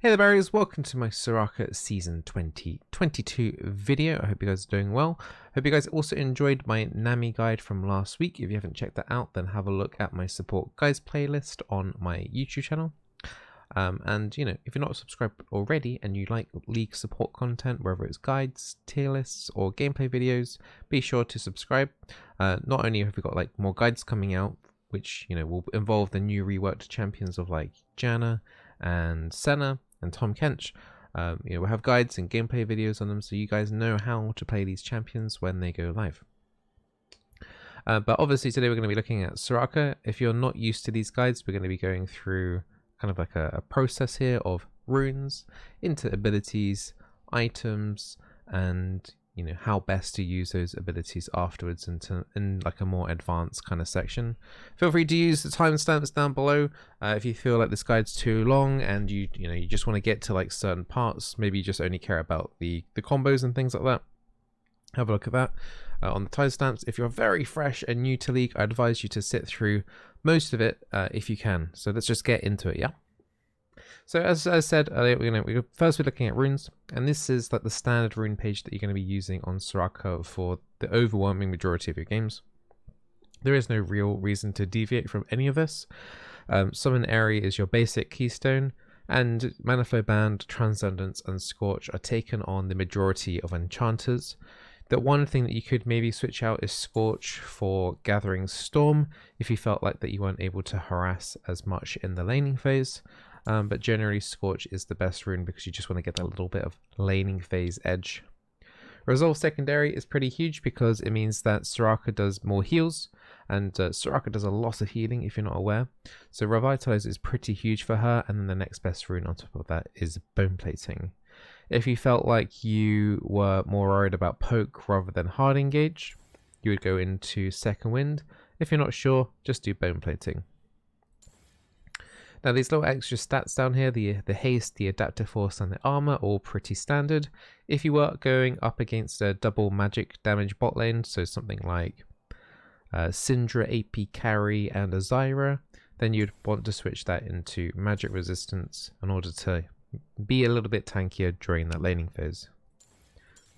Hey there berries, welcome to my Soraka Season 2022 video. I hope you guys are doing well. Hope you guys also enjoyed my Nami guide from last week. If you haven't checked that out, then have a look at my support guides playlist on my YouTube channel. And you know, if you're not subscribed already and you like League support content, whether it's guides, tier lists, or gameplay videos, be sure to subscribe. Not only have we got like more guides coming out, which will involve the new reworked champions of like Janna and Senna and Tom Kench. We'll have guides and gameplay videos on them so you guys know how to play these champions when they go live. But obviously today we're going to be looking at Soraka. If you're not used to these guides, we're going to be going through kind of like a process here of runes into abilities, items, and how best to use those abilities afterwards in like a more advanced kind of section. Feel free to use the timestamps down below if you feel like this guide's too long and you just want to get to like certain parts. Maybe you just only care about the combos and things like that. Have a look at that on the timestamps. If you're very fresh and new to League, I advise you to sit through most of it if you can. So let's just get into it, yeah? So as I said earlier, we're first looking at runes, and this is like the standard rune page that you're going to be using on Soraka for the overwhelming majority of your games. There is no real reason to deviate from any of this. Summon Area is your basic keystone, and Maniflow Band, Transcendence, and Scorch are taken on the majority of enchanters. The one thing that you could maybe switch out is Scorch for Gathering Storm if you felt like that you weren't able to harass as much in the laning phase. But generally Scorch is the best rune because you just want to get a little bit of laning phase edge. Resolve Secondary is pretty huge because it means that Soraka does more heals, and Soraka does a lot of healing if you're not aware. So Revitalize is pretty huge for her, and then the next best rune on top of that is Bone Plating. If you felt like you were more worried about poke rather than hard engage, you would go into Second Wind. If you're not sure, just do Bone Plating. Now these little extra stats down here, the haste, the adaptive force, and the armor, all pretty standard. If you were going up against a double magic damage bot lane, so something like Syndra, AP carry, and a Zyra, then you'd want to switch that into magic resistance in order to be a little bit tankier during that laning phase.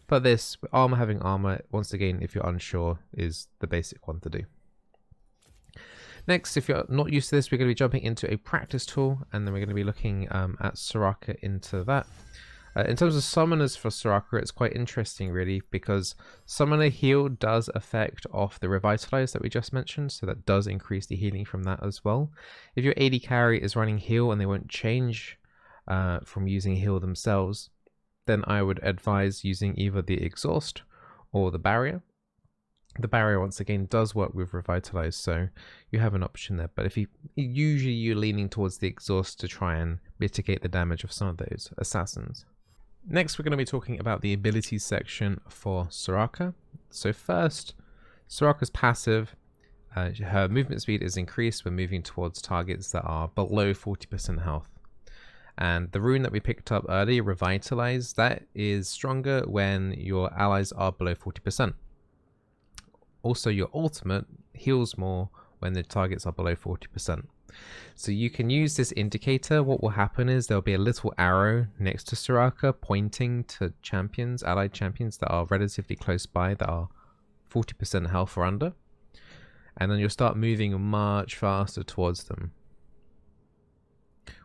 But this, armor having armor, once again, if you're unsure, is the basic one to do. Next, if you're not used to this, we're going to be jumping into a practice tool, and then we're going to be looking at Soraka into that. In terms of summoners for Soraka, it's quite interesting really, because summoner heal does affect off the revitalize that we just mentioned, so that does increase the healing from that as well. If your AD carry is running heal and they won't change from using heal themselves, then I would advise using either the exhaust or the barrier. The barrier once again does work with revitalize, so you have an option there, but if you're leaning towards the exhaust to try and mitigate the damage of some of those assassins. Next we're going to be talking about the abilities section for Soraka. So first, Soraka's passive, her movement speed is increased when moving towards targets that are below 40% health. And the rune that we picked up earlier, Revitalize, that is stronger when your allies are below 40%. Also, your ultimate heals more when the targets are below 40%. So you can use this indicator. What will happen is there'll be a little arrow next to Soraka pointing to champions, allied champions that are relatively close by, that are 40% health or under. And then you'll start moving much faster towards them.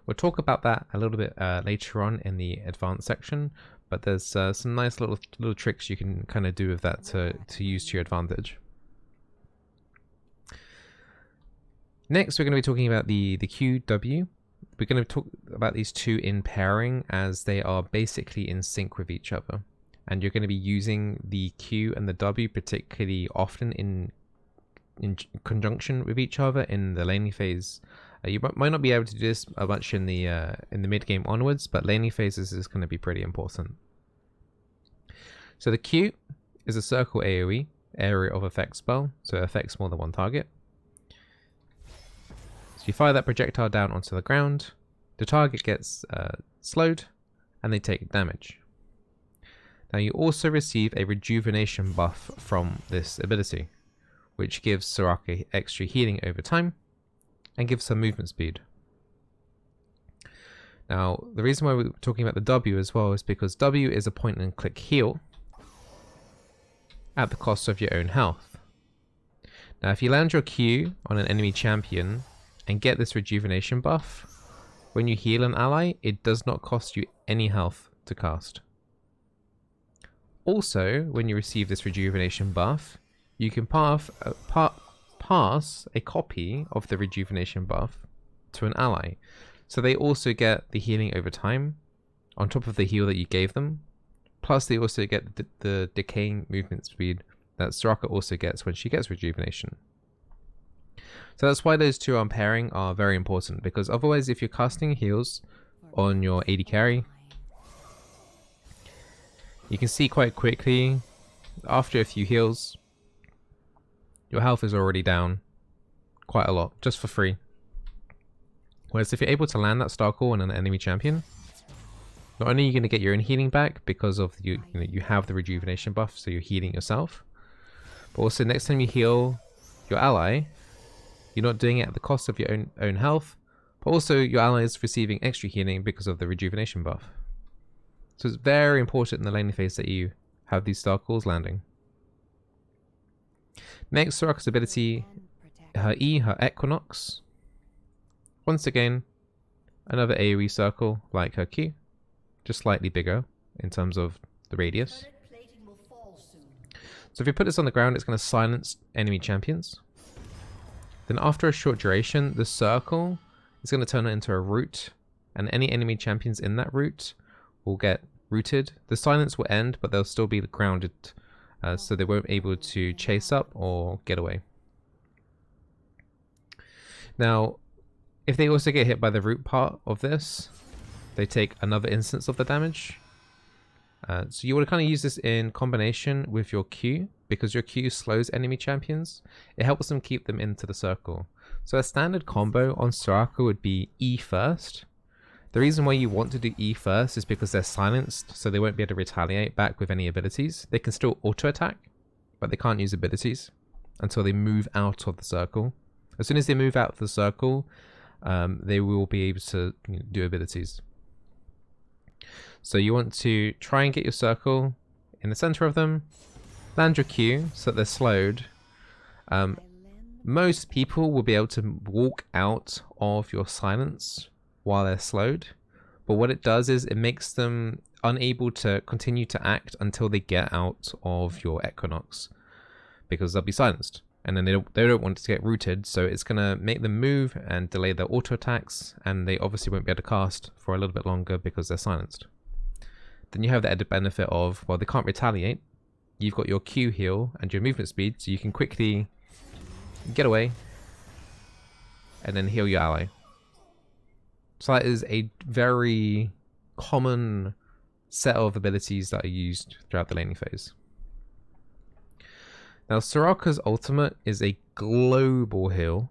We'll talk about that a little bit later on in the advanced section, but there's some nice little tricks you can kind of do with that to use to your advantage. Next, we're going to be talking about the QW. We're going to talk about these two in pairing as they are basically in sync with each other. And you're going to be using the Q and the W particularly often in conjunction with each other in the laning phase. You might not be able to do this much in the mid game onwards, but laning phases is going to be pretty important. So the Q is a circle AoE, area of effect spell, so it affects more than one target. So you fire that projectile down onto the ground, the target gets slowed, and they take damage. Now you also receive a rejuvenation buff from this ability, which gives Soraka extra healing over time, and gives her movement speed. Now, the reason why we're talking about the W as well is because W is a point and click heal at the cost of your own health. Now, if you land your Q on an enemy champion and get this rejuvenation buff, when you heal an ally, it does not cost you any health to cast. Also, when you receive this rejuvenation buff, you can pass a copy of the rejuvenation buff to an ally. So they also get the healing over time, on top of the heal that you gave them. Plus they also get the decaying movement speed that Soraka also gets when she gets rejuvenation. So that's why those two unpairing are very important, because otherwise if you're casting heals on your AD carry, you can see quite quickly, after a few heals, your health is already down quite a lot, just for free. Whereas if you're able to land that Star Call on an enemy champion, not only are you going to get your own healing back because of you have the rejuvenation buff, so you're healing yourself, but also next time you heal your ally, you're not doing it at the cost of your own health, but also your ally is receiving extra healing because of the rejuvenation buff. So it's very important in the laning phase that you have these Star Calls landing. Next, Soraka's ability, her E, her Equinox. Once again, another AoE circle like her Q, just slightly bigger in terms of the radius. So if you put this on the ground, it's going to silence enemy champions. Then after a short duration, the circle is going to turn it into a root, and any enemy champions in that root will get rooted. The silence will end, but they'll still be grounded, so they won't be able to chase up or get away. Now, if they also get hit by the root part of this, they take another instance of the damage. So you want to kind of use this in combination with your Q, because your Q slows enemy champions. It helps them keep them into the circle. So a standard combo on Soraka would be E first. The reason why you want to do E first is because they're silenced, so they won't be able to retaliate back with any abilities. They can still auto-attack, but they can't use abilities until they move out of the circle. As soon as they move out of the circle, they will be able to do abilities. So you want to try and get your circle in the center of them, land your Q so that they're slowed. Most people will be able to walk out of your silence while they're slowed, but what it does is it makes them unable to continue to act until they get out of your Equinox, because they'll be silenced, and then they don't want to get rooted, so it's going to make them move and delay their auto attacks, and they obviously won't be able to cast for a little bit longer because they're silenced. Then you have the added benefit of, well, they can't retaliate. You've got your Q heal and your movement speed, so you can quickly get away and then heal your ally. So that is a very common set of abilities that are used throughout the laning phase. Now, Soraka's ultimate is a global heal.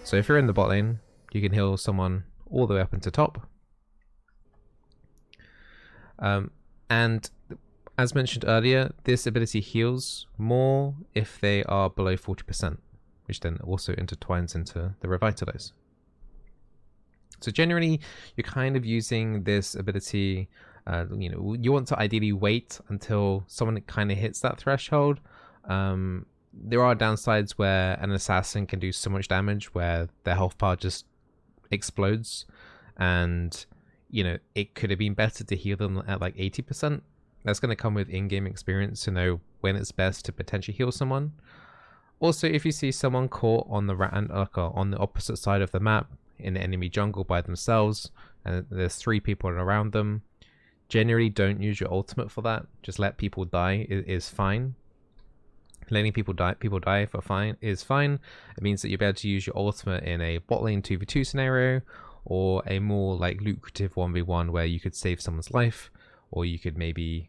So if you're in the bot lane, you can heal someone all the way up into top. And as mentioned earlier, this ability heals more if they are below 40%, which then also intertwines into the Revitalize. So generally, you're kind of using this ability, you want to ideally wait until someone kind of hits that threshold. There are downsides where an assassin can do so much damage where their health bar just explodes, and it could have been better to heal them at like 80%. That's going to come with in-game experience to know when it's best to potentially heal someone. Also, if you see someone caught on the opposite side of the map in the enemy jungle by themselves, and there's 3 people around them, generally don't use your ultimate for that. Just let people die is fine. Letting people die is fine. It means that you'll be able to use your ultimate in a bot lane 2v2 scenario, or a more like lucrative 1v1 where you could save someone's life, or you could maybe,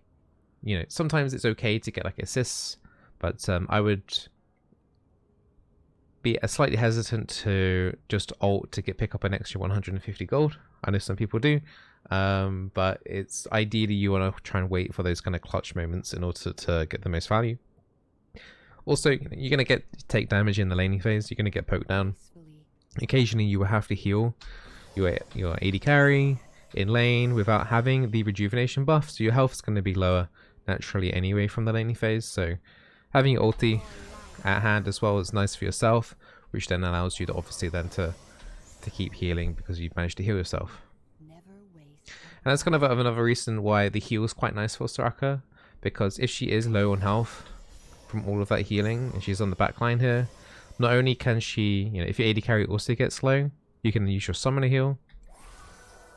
sometimes it's okay to get like assists, but I would be slightly hesitant to just ult to pick up an extra 150 gold. I know some people do, but it's ideally you want to try and wait for those kind of clutch moments in order to get the most value. Also, you're going to take damage in the laning phase. You're going to get poked down. Occasionally you will have to heal your AD carry in lane without having the rejuvenation buff, so your health is going to be lower naturally anyway from the laning phase. So having your ulti at hand as well is nice for yourself, which then allows you to obviously then to keep healing because you've managed to heal yourself. And that's kind of another reason why the heal is quite nice for Soraka, because if she is low on health from all of that healing and she's on the back line here, not only can she, if your AD carry also gets low, you can use your summoner heal.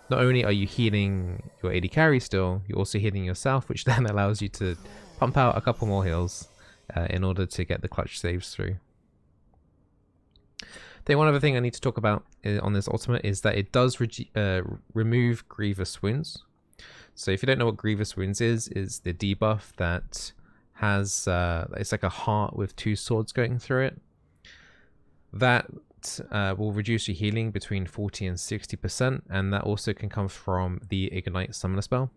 Not only are you healing your AD carry still, you're also healing yourself, which then allows you to pump out a couple more heals in order to get the clutch saves through. I think one other thing I need to talk about on this ultimate is that it does remove grievous wounds. So if you don't know what grievous wounds is the debuff that has it's like a heart with 2 swords going through it. That will reduce your healing between 40 and 60%, and that also can come from the Ignite summoner spell.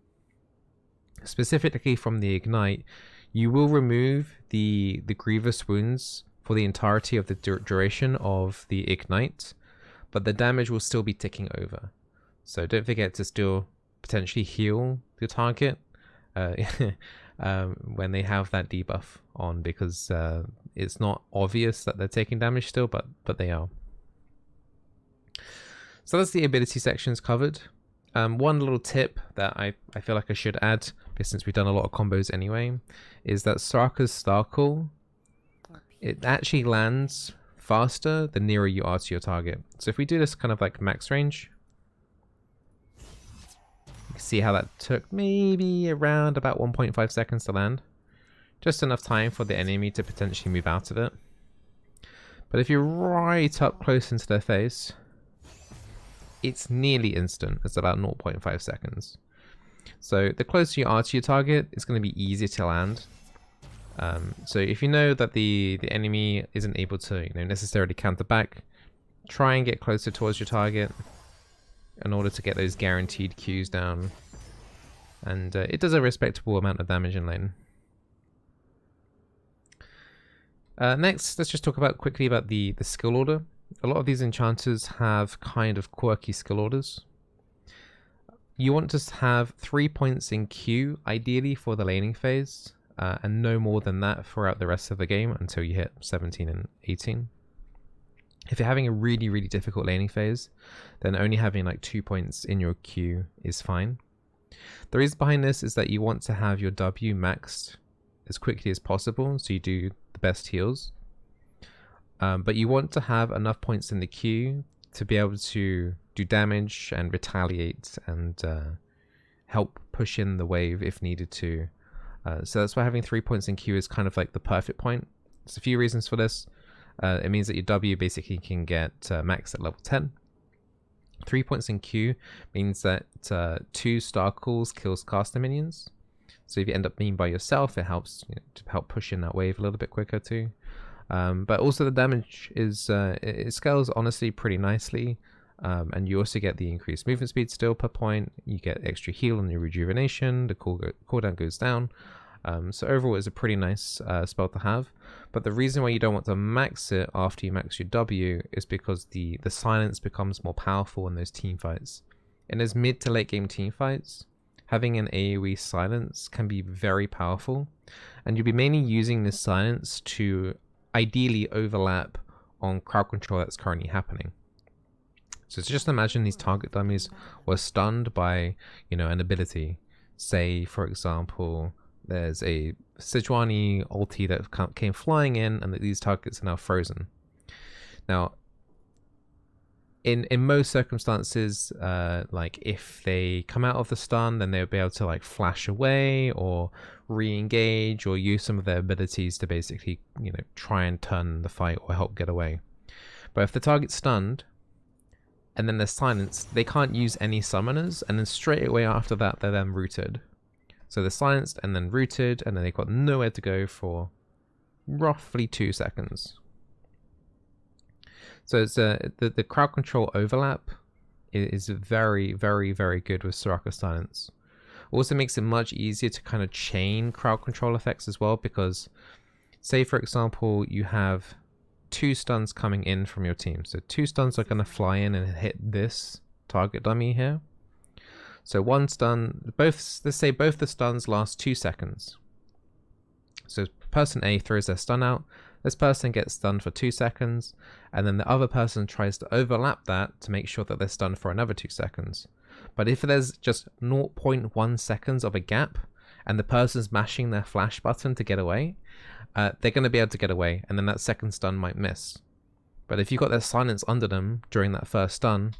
Specifically from the Ignite, you will remove the grievous wounds for the entirety of the duration of the Ignite, but the damage will still be ticking over. So don't forget to still potentially heal your target when they have that debuff on, because it's not obvious that they're taking damage still, but they are. So that's the ability sections covered. One little tip that I feel like I should add, since we've done a lot of combos anyway, is that Soraka's Star Call, it actually lands faster the nearer you are to your target. So if we do this kind of like max range, you can see how that took maybe around about 1.5 seconds to land. Just enough time for the enemy to potentially move out of it. But if you're right up close into their face, it's nearly instant. It's about 0.5 seconds. So the closer you are to your target, it's going to be easier to land. So if you know that the enemy isn't able to necessarily counter back, try and get closer towards your target in order to get those guaranteed Qs down. And it does a respectable amount of damage in lane. Next, let's just talk quickly about the skill order. A lot of these enchanters have kind of quirky skill orders. You want to have 3 points in Q, ideally for the laning phase, and no more than that throughout the rest of the game until you hit 17 and 18. If you're having a really, really difficult laning phase, then only having like 2 points in your Q is fine. The reason behind this is that you want to have your W maxed as quickly as possible, so you do the best heals. But you want to have enough points in the Q to be able to do damage and retaliate and help push in the wave if needed to. So that's why having 3 points in Q is kind of like the perfect point. There's a few reasons for this. It means that your W basically can get maxed at level 10. 3 points in Q means that 2 star calls kills caster minions. So if you end up being by yourself, it helps to help push in that wave a little bit quicker too. But also the damage is it scales honestly pretty nicely, and you also get the increased movement speed still per point. You get extra heal on your rejuvenation. The cooldown goes down. So overall, it's a pretty nice spell to have. But the reason why you don't want to max it after you max your W is because the silence becomes more powerful in those team fights. In those mid to late game team fights, having an AoE silence can be very powerful, and you'll be mainly using this silence to ideally overlap on crowd control that's currently happening. So just imagine these target dummies were stunned by an ability. Say for example, there's a Sejuani ulti that came flying in, and that these targets are now frozen. Now, in most circumstances, like if they come out of the stun, then they'll be able to like flash away or re-engage or use some of their abilities to basically try and turn the fight or help get away. But if the target's stunned and then they're silenced, they can't use any summoners, and then straight away after that they're then rooted. So they're silenced and then rooted, and then they've got nowhere to go for roughly 2 seconds. So it's the crowd control overlap is very, very, very good with Soraka Silence. Also makes it much easier to kind of chain crowd control effects as well, because say for example you have 2 stuns coming in from your team. So 2 stuns are going to fly in and hit this target dummy here. So one stun, let's say both the stuns last 2 seconds. So person A throws their stun out, this person gets stunned for 2 seconds, and then the other person tries to overlap that to make sure that they're stunned for another 2 seconds. But if there's just 0.1 seconds of a gap, and the person's mashing their flash button to get away, they're going to be able to get away, and then that second stun might miss. But if you've got their silence under them during that first stun,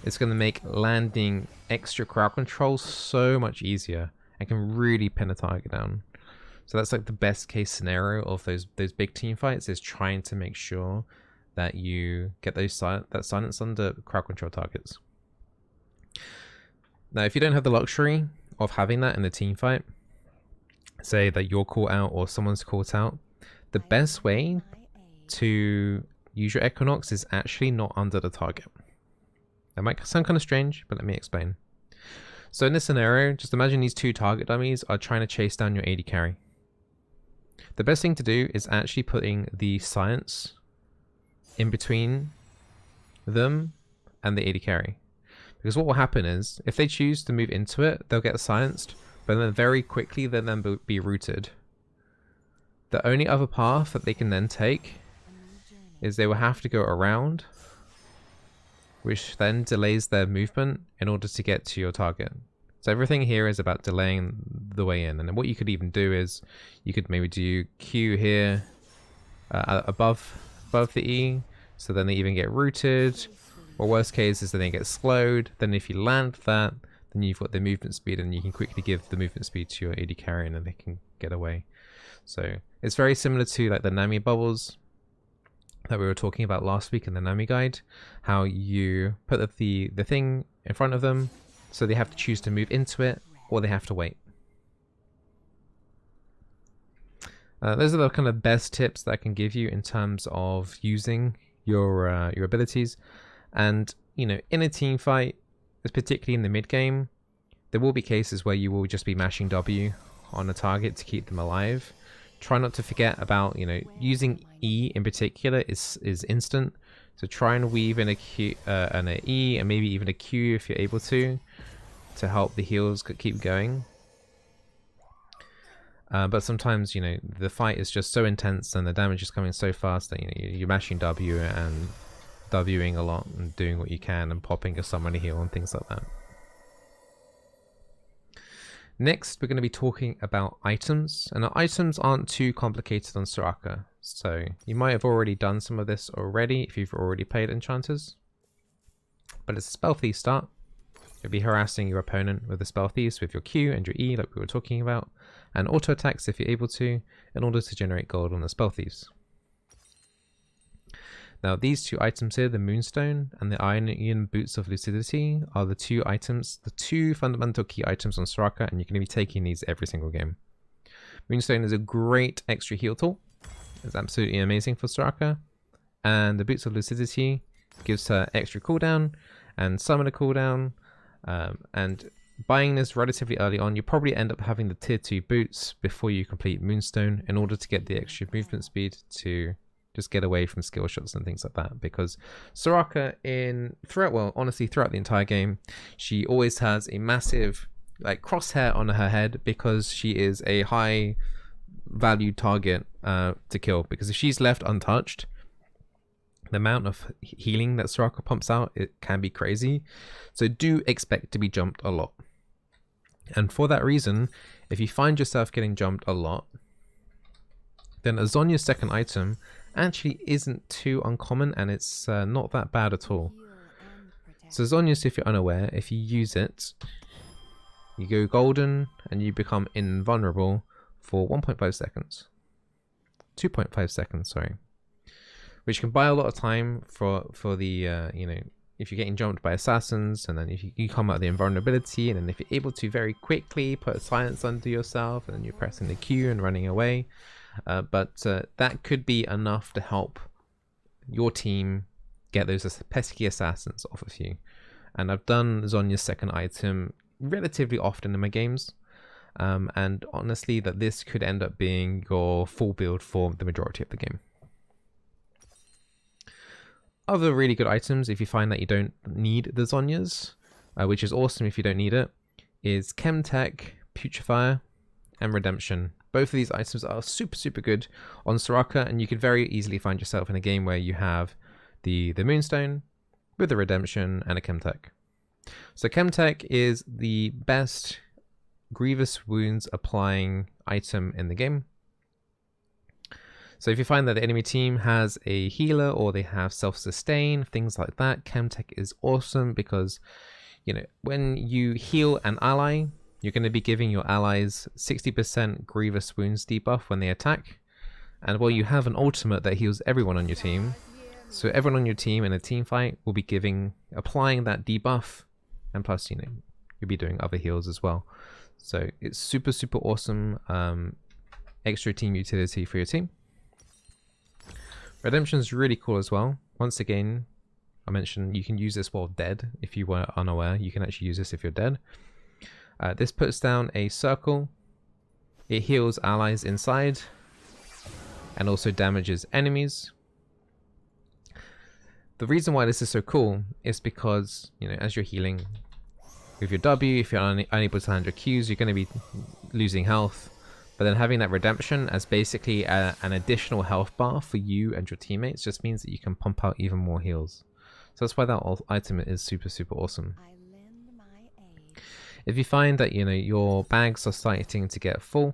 it's going to make landing extra crowd control so much easier and can really pin a target down. So that's like the best case scenario of those big team fights, is trying to make sure that you get that silence under crowd control targets. Now, if you don't have the luxury of having that in a team fight, say that you're caught out or someone's caught out, the best way to use your Equinox is actually not under the target. That might sound kind of strange, but let me explain. So in this scenario, just imagine these two target dummies are trying to chase down your AD carry. The best thing to do is actually putting the silence in between them and the AD carry. Because what will happen is, if they choose to move into it, they'll get silenced, but then very quickly they'll then be rooted. The only other path that they can then take is they will have to go around, which then delays their movement in order to get to your target. So everything here is about delaying the way in. And then what you could even do is, you could maybe do Q here above the E, so then they even get rooted. Or worst case is that they get slowed. Then if you land that, then you've got the movement speed, and you can quickly give the movement speed to your AD carry, and then they can get away. So it's very similar to like the Nami bubbles that we were talking about last week in the Nami guide. How you put the thing in front of them, so they have to choose to move into it, or they have to wait. Those are the kind of best tips that I can give you in terms of using your abilities. And you know, in a team fight, particularly in the mid game, there will be cases where you will just be mashing W on a target to keep them alive. Try not to forget about, you know, using E in particular is instant. So try and weave in a Q and an E, and maybe even a Q if you're able to help the heals keep going. But sometimes, you know, the fight is just so intense and the damage is coming so fast that, you know, you're mashing W and Wing a lot and doing what you can and popping a summon a heal and things like that. Next, we're going to be talking about items, and our items aren't too complicated on Soraka. So you might have already done some of this already if you've already played Enchanters. But it's a Spell Thief start. You'll be harassing your opponent with the Spell Thieves with your Q and your E like we were talking about, and auto attacks if you're able to, in order to generate gold on the Spell Thieves. Now these two items here, the Moonstone and the Iron Boots of Lucidity, are the two items, the two fundamental key items on Soraka, and you're going to be taking these every single game. Moonstone is a great extra heal tool. It's absolutely amazing for Soraka. And the Boots of Lucidity gives her extra cooldown and summoner cooldown. And buying this relatively early on, you probably end up having the tier 2 boots before you complete Moonstone in order to get the extra movement speed to just get away from skill shots and things like that. Because Soraka throughout the entire game, she always has a massive like crosshair on her head, because she is a high value target to kill. Because if she's left untouched, the amount of healing that Soraka pumps out, it can be crazy. So do expect to be jumped a lot. And for that reason, if you find yourself getting jumped a lot, then Azonia's second item actually isn't too uncommon, and it's not that bad at all. So Azonia's, if you're unaware, if you use it, you go golden and you become invulnerable for 1.5 seconds. 2.5 seconds, sorry. Which can buy a lot of time for the, you know, if you're getting jumped by assassins, and then if you come out of the invulnerability, and then if you're able to very quickly put a silence under yourself, and then you're pressing the Q and running away. But that could be enough to help your team get those pesky assassins off of you. And I've done Zhonya's second item relatively often in my games. And honestly, that this could end up being your full build for the majority of the game. other really good items, if you find that you don't need the Zhonya's, which is awesome if you don't need it, is Chemtech, Putrefier, and Redemption. Both of these items are super good on Soraka, and you could very easily find yourself in a game where you have the Moonstone with the Redemption and a Chemtech. So Chemtech is the best grievous wounds applying item in the game. So if you find that the enemy team has a healer or they have self-sustain, things like that, Chemtech is awesome because, you know, when you heal an ally, you're going to be giving your allies 60% grievous wounds debuff when they attack. And well, you have an ultimate that heals everyone on your team. So everyone on your team in a team fight will be applying that debuff, and plus, you know, you'll be doing other heals as well. So it's super awesome extra team utility for your team. Redemption is really cool as well. Once again, I mentioned you can use this while dead. If you were unaware, you can actually use this if you're dead. This puts down a circle. It heals allies inside and also damages enemies. The reason why this is so cool is because, you know, as you're healing with your W, if you're unable to land your Qs, you're going to be losing health. But then having that Redemption as basically an additional health bar for you and your teammates just means that you can pump out even more heals. So that's why that item is super awesome. If you find that, you know, your bags are starting to get full,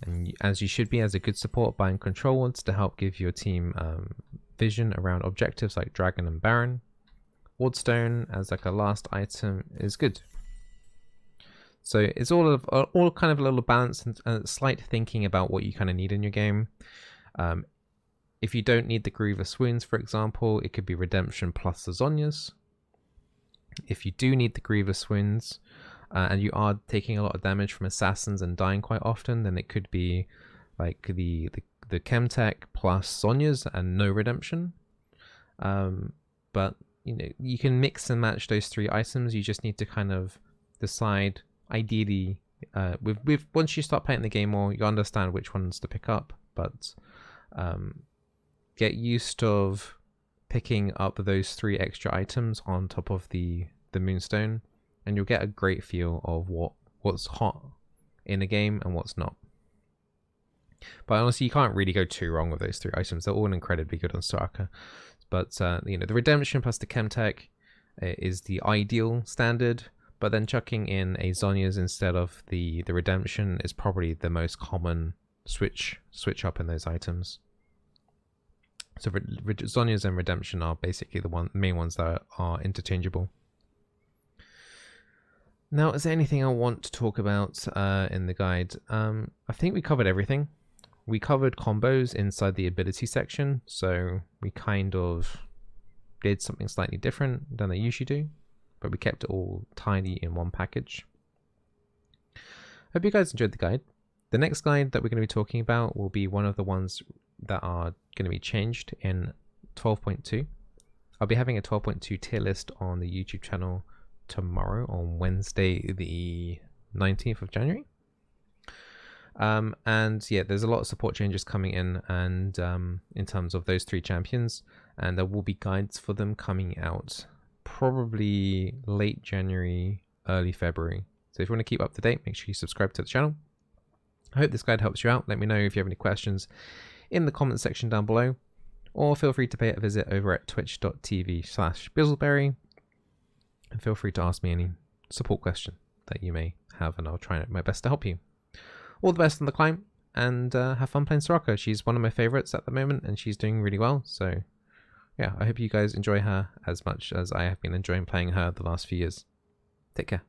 and as you should be as a good support, buying control wands to help give your team vision around objectives like Dragon and Baron, Wardstone as like a last item is good. So it's all kind of a little balance and slight thinking about what you kind of need in your game. If you don't need the Grievous Wounds, for example, it could be Redemption plus the Zhonya's. If you do need the Grievous Wounds, and you are taking a lot of damage from assassins and dying quite often, then it could be like the Chemtech plus Zhonya's and no Redemption. But you know, you can mix and match those three items. You just need to kind of decide. Ideally, with once you start playing the game more, you understand which ones to pick up. But get used of picking up those three extra items on top of the Moonstone, and you'll get a great feel of what's hot in a game and what's not. But honestly, you can't really go too wrong with those three items. They're all incredibly good on Soraka. But you know, the Redemption plus the Chemtech is the ideal standard. But then chucking in a Zhonya's instead of the Redemption is probably the most common switch up in those items. So Zhonya's and Redemption are basically the main ones that are interchangeable. Now, is there anything I want to talk about in the guide? I think we covered everything. We covered combos inside the ability section, so we kind of did something slightly different than they usually do, but we kept it all tidy in one package. Hope you guys enjoyed the guide. The next guide that we're going to be talking about will be one of the ones that are going to be changed in 12.2. I'll be having a 12.2 tier list on the YouTube channel tomorrow, on Wednesday the 19th of January. And yeah, there's a lot of support changes coming in, and in terms of those three champions, and there will be guides for them coming out probably late January, early February. So if you want to keep up to date, make sure you subscribe to the channel. I hope this guide helps you out. Let me know if you have any questions in the comment section down below, or feel free to pay a visit over at twitch.tv/Bizzleberry, and feel free to ask me any support question that you may have, and I'll try my best to help you. All the best on the climb, and have fun playing Soraka. She's one of my favorites at the moment, and she's doing really well. So yeah, I hope you guys enjoy her as much as I have been enjoying playing her the last few years. Take care.